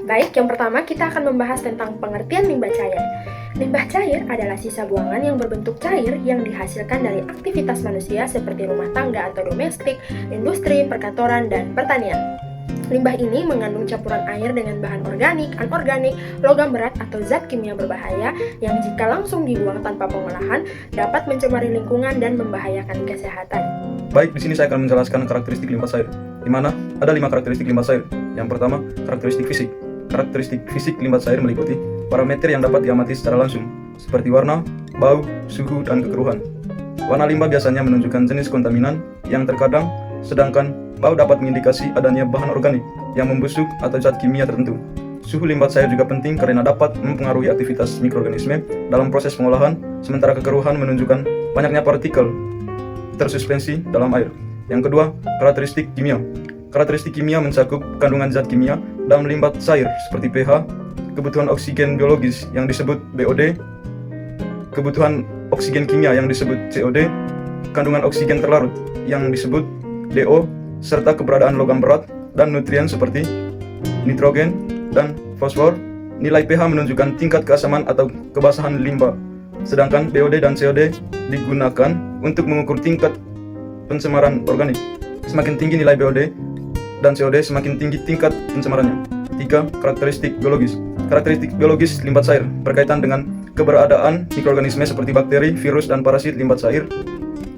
Baik, yang pertama kita akan membahas tentang pengertian limbah cair. Limbah cair adalah sisa buangan yang berbentuk cair yang dihasilkan dari aktivitas manusia seperti rumah tangga atau domestik, industri, perkantoran, dan pertanian. Limbah ini mengandung campuran air dengan bahan organik, anorganik, logam berat atau zat kimia berbahaya yang jika langsung dibuang tanpa pengolahan dapat mencemari lingkungan dan membahayakan kesehatan. Baik, di sini saya akan menjelaskan karakteristik limbah cair, di mana ada 5 karakteristik limbah cair. Yang pertama, karakteristik fisik. Karakteristik fisik limbah cair meliputi parameter yang dapat diamati secara langsung, seperti warna, bau, suhu, dan kekeruhan. Warna limbah biasanya menunjukkan jenis kontaminan yang terkadang, sedangkan bau dapat mengindikasi adanya bahan organik yang membusuk atau zat kimia tertentu. Suhu limbah cair juga penting karena dapat mempengaruhi aktivitas mikroorganisme dalam proses pengolahan, sementara kekeruhan menunjukkan banyaknya partikel tersuspensi dalam air. Yang kedua, karakteristik kimia. Karakteristik kimia mencakup kandungan zat kimia dalam limbah cair seperti pH, kebutuhan oksigen biologis yang disebut BOD, kebutuhan oksigen kimia yang disebut COD, kandungan oksigen terlarut yang disebut DO, serta keberadaan logam berat dan nutrien seperti nitrogen dan fosfor. Nilai pH menunjukkan tingkat keasaman atau kebasahan limbah, sedangkan BOD dan COD digunakan untuk mengukur tingkat pencemaran organik. Semakin tinggi nilai BOD dan COD, semakin tinggi tingkat pencemarannya. 3. Karakteristik biologis. Karakteristik biologis limbah cair berkaitan dengan keberadaan mikroorganisme seperti bakteri, virus, dan parasit. Limbah cair,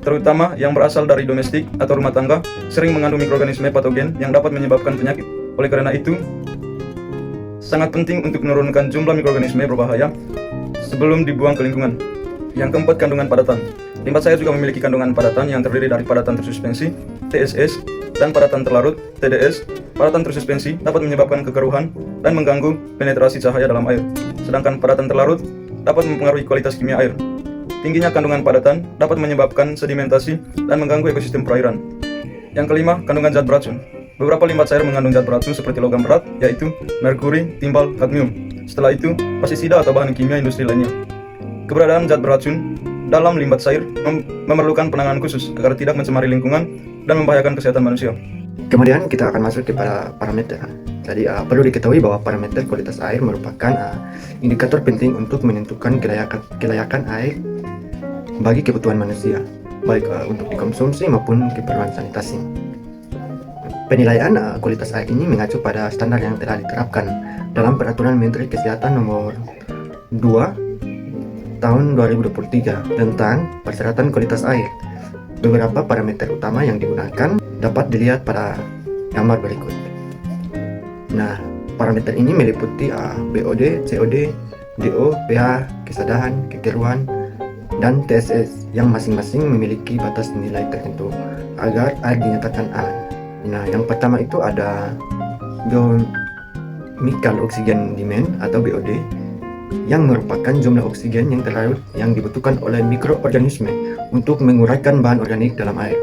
terutama yang berasal dari domestik atau rumah tangga, sering mengandung mikroorganisme patogen yang dapat menyebabkan penyakit. Oleh karena itu, sangat penting untuk menurunkan jumlah mikroorganisme berbahaya sebelum dibuang ke lingkungan. Yang keempat, kandungan padatan. Limbah cair juga memiliki kandungan padatan yang terdiri dari padatan tersuspensi, TSS, dan padatan terlarut, TDS. Padatan tersuspensi dapat menyebabkan kekeruhan dan mengganggu penetrasi cahaya dalam air, sedangkan padatan terlarut dapat mempengaruhi kualitas kimia air. Tingginya kandungan padatan dapat menyebabkan sedimentasi dan mengganggu ekosistem perairan. Yang kelima, kandungan zat beracun. Beberapa limbah cair mengandung zat beracun seperti logam berat, yaitu merkuri, timbal, kadmium. Setelah itu, pestisida atau bahan kimia industri lainnya. Keberadaan zat beracun dalam limbah cair memerlukan penanganan khusus agar tidak mencemari lingkungan dan membahayakan kesehatan manusia. Kemudian kita akan masuk kepada parameter. Jadi perlu diketahui bahwa parameter kualitas air merupakan indikator penting untuk menentukan kelayakan air bagi kebutuhan manusia, baik untuk dikonsumsi maupun keperluan sanitasi. Penilaian kualitas air ini mengacu pada standar yang telah diterapkan dalam Peraturan Menteri Kesehatan Nomor 2 Tahun 2023 tentang persyaratan kualitas air. Beberapa parameter utama yang digunakan dapat dilihat pada gambar berikut. Nah, parameter ini meliputi BOD, COD, DO, pH, kesadahan, kekeruhan, dan TSS yang masing-masing memiliki batas nilai tertentu agar air dinyatakan A. Nah, yang pertama itu ada biochemical oxygen demand atau BOD, yang merupakan jumlah oksigen yang terlarut yang dibutuhkan oleh mikroorganisme untuk menguraikan bahan organik dalam air.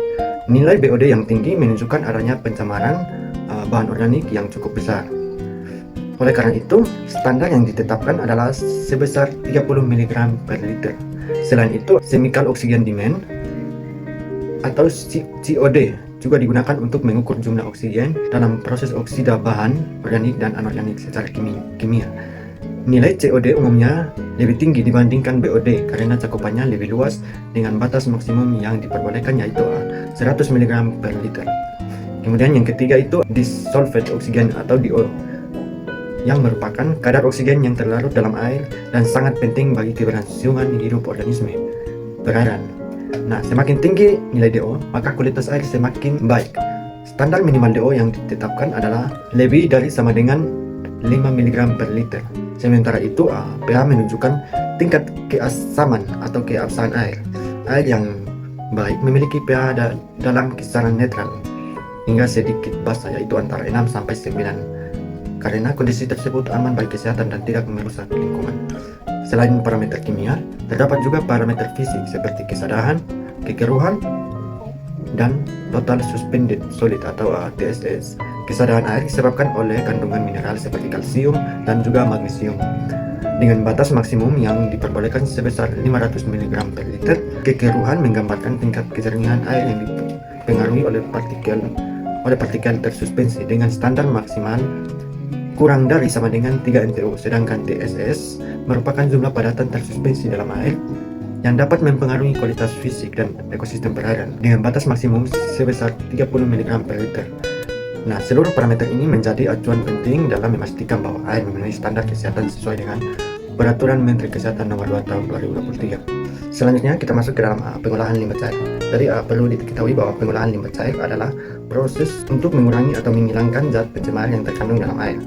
Nilai BOD yang tinggi menunjukkan adanya pencemaran bahan organik yang cukup besar. Oleh karena itu, standar yang ditetapkan adalah sebesar 30 mg per liter. Selain itu, chemical oxygen demand atau COD juga digunakan untuk mengukur jumlah oksigen dalam proses oksida bahan organik dan anorganik secara kimia. Nilai COD umumnya lebih tinggi dibandingkan BOD karena cakupannya lebih luas dengan batas maksimum yang diperbolehkan yaitu 100 mg per liter. Kemudian yang ketiga itu dissolved oxygen atau DO, yang merupakan kadar oksigen yang terlarut dalam air dan sangat penting bagi keberlangsungan hidup organisme perairan. Nah, semakin tinggi nilai DO, maka kualitas air semakin baik. Standar minimal DO yang ditetapkan adalah lebih dari sama dengan 5 mg per liter. Sementara itu, pH menunjukkan tingkat keasaman atau keabsahan air. Air yang baik memiliki pH dalam kisaran netral hingga sedikit basa, yaitu antara 6 sampai 9. Karena kondisi tersebut aman bagi kesehatan dan tidak merusak lingkungan. Selain parameter kimia, terdapat juga parameter fisik seperti kesadahan, kekeruhan, dan total suspended solid atau TSS. Kesadahan air disebabkan oleh kandungan mineral seperti kalsium dan juga magnesium dengan batas maksimum yang diperbolehkan sebesar 500 mg per liter. Kekeruhan menggambarkan tingkat kejernihan air yang dipengaruhi oleh partikel tersuspensi dengan standar maksimal kurang dari sama dengan 3 NTU, sedangkan TSS merupakan jumlah padatan tersuspensi dalam air yang dapat mempengaruhi kualitas fisik dan ekosistem perairan dengan batas maksimum sebesar 30 mg per liter. Nah, seluruh parameter ini menjadi acuan penting dalam memastikan bahwa air memenuhi standar kesehatan sesuai dengan Peraturan Menteri Kesehatan Nomor 2 Tahun 2023. Selanjutnya kita masuk ke dalam pengolahan limbah cair. Jadi perlu diketahui bahwa pengolahan limbah cair adalah proses untuk mengurangi atau menghilangkan zat pencemar yang terkandung dalam air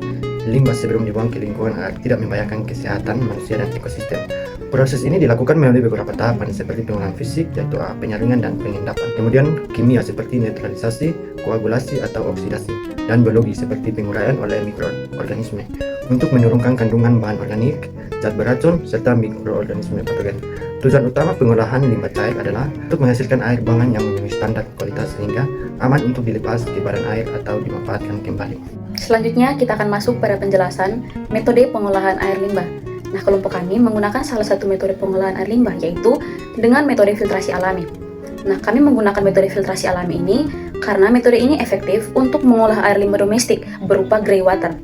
limbah sebelum dibuang ke lingkungan agar tidak membahayakan kesehatan manusia dan ekosistem. Proses ini dilakukan melalui beberapa tahapan seperti pengolahan fisik, yaitu penyaringan dan pengendapan. Kemudian kimia seperti neutralisasi, koagulasi atau oksidasi, dan biologi seperti penguraian oleh mikroorganisme untuk menurunkan kandungan bahan organik, zat beracun, serta mikroorganisme patogen. Tujuan utama pengolahan limbah cair adalah untuk menghasilkan air buangan yang memenuhi standar kualitas sehingga aman untuk dilepas ke badan air atau dimanfaatkan kembali. Selanjutnya kita akan masuk pada penjelasan metode pengolahan air limbah. Nah, kelompok kami menggunakan salah satu metode pengolahan air limbah, yaitu dengan metode filtrasi alami. Nah, kami menggunakan metode filtrasi alami ini karena metode ini efektif untuk mengolah air limbah domestik berupa grey water.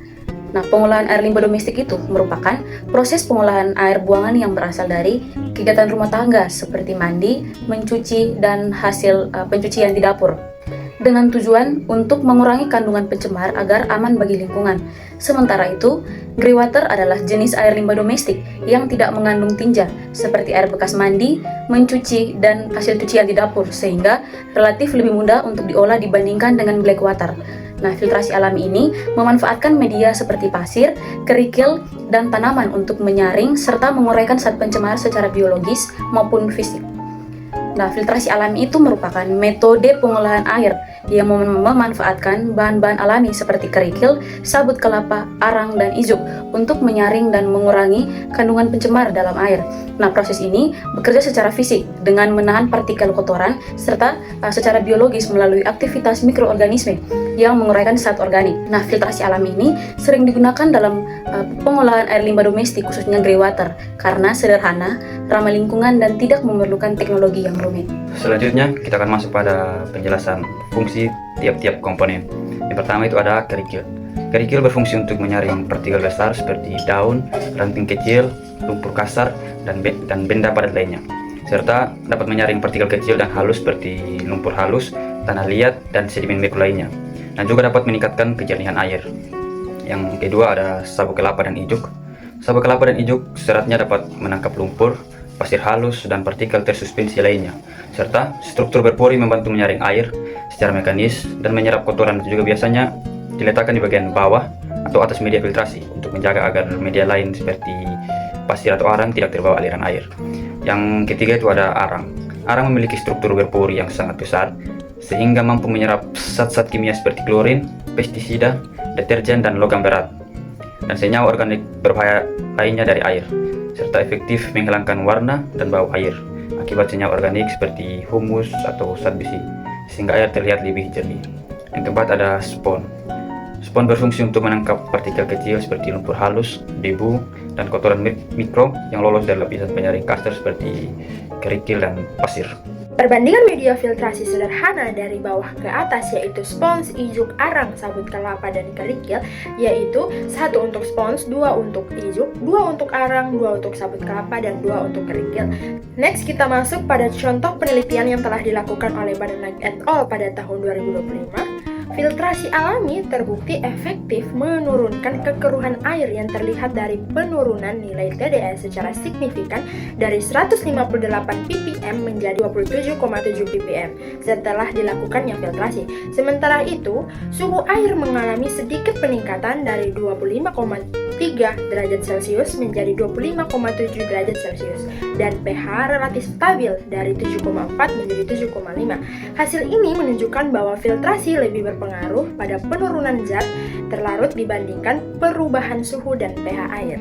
Nah, pengolahan air limbah domestik itu merupakan proses pengolahan air buangan yang berasal dari kegiatan rumah tangga seperti mandi, mencuci, dan hasil pencucian di dapur, dengan tujuan untuk mengurangi kandungan pencemar agar aman bagi lingkungan. Sementara itu, grey water adalah jenis air limbah domestik yang tidak mengandung tinja, seperti air bekas mandi, mencuci, dan hasil cucian di dapur, sehingga relatif lebih mudah untuk diolah dibandingkan dengan black water. Nah, filtrasi alami ini memanfaatkan media seperti pasir, kerikil, dan tanaman untuk menyaring serta menguraikan zat pencemar secara biologis maupun fisik. Nah, filtrasi alami itu merupakan metode pengolahan air yang memanfaatkan bahan-bahan alami seperti kerikil, sabut kelapa, arang, dan ijuk untuk menyaring dan mengurangi kandungan pencemar dalam air. Nah, proses ini bekerja secara fisik dengan menahan partikel kotoran serta secara biologis melalui aktivitas mikroorganisme yang menguraikan zat organik. Nah, filtrasi alami ini sering digunakan dalam pengolahan air limbah domestik, khususnya grey water, karena sederhana, ramah lingkungan, dan tidak memerlukan teknologi yang rumit. Selanjutnya kita akan masuk pada penjelasan fungsi tiap-tiap komponen. Yang pertama itu ada kerikil. Kerikil berfungsi untuk menyaring partikel besar seperti daun, ranting kecil, lumpur kasar, dan benda padat lainnya, serta dapat menyaring partikel kecil dan halus seperti lumpur halus, tanah liat, dan sedimen mikro lainnya, dan juga dapat meningkatkan kejernihan air. Yang kedua ada sabuk kelapa dan ijuk. Sabuk kelapa dan ijuk seratnya dapat menangkap lumpur, pasir halus, dan partikel tersuspensi lainnya, serta struktur berpori membantu menyaring air secara mekanis dan menyerap kotoran. Juga biasanya diletakkan di bagian bawah atau atas media filtrasi untuk menjaga agar media lain seperti pasir atau arang tidak terbawa aliran air. Yang ketiga itu ada arang. Arang memiliki struktur berpori yang sangat besar sehingga mampu menyerap zat-zat kimia seperti klorin, pestisida, deterjen, dan logam berat, dan senyawa organik berbahaya lainnya dari air, serta efektif menghilangkan warna dan bau air akibat senyawa organik seperti humus atau zat besi, sehingga air terlihat lebih jernih. Yang keempat ada spon. Spon berfungsi untuk menangkap partikel kecil seperti lumpur halus, debu, dan kotoran mikro yang lolos dari lapisan penyaring kasar seperti kerikil dan pasir. Perbandingan media filtrasi sederhana dari bawah ke atas yaitu spons, ijuk, arang, sabut kelapa, dan kerikil, yaitu 1 untuk spons, 2 untuk ijuk, 2 untuk arang, 2 untuk sabut kelapa, dan 2 untuk kerikil. Next, kita masuk pada contoh penelitian yang telah dilakukan oleh Badan et al. Pada tahun 2025. Filtrasi alami terbukti efektif menurunkan kekeruhan air yang terlihat dari penurunan nilai TDS secara signifikan dari 158 ppm menjadi 27,7 ppm setelah dilakukannya filtrasi. Sementara itu, suhu air mengalami sedikit peningkatan dari 25,3 derajat Celcius menjadi 25,7 derajat Celcius dan pH relatif stabil dari 7,4 menjadi 7,5. Hasil ini menunjukkan bahwa filtrasi lebih berpengaruh pada penurunan zat terlarut dibandingkan perubahan suhu dan pH air.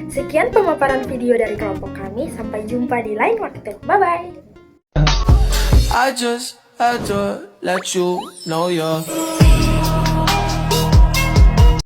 Sekian pemaparan video dari kelompok kami, sampai jumpa di lain waktu. Bye-bye! I just had to let you know you're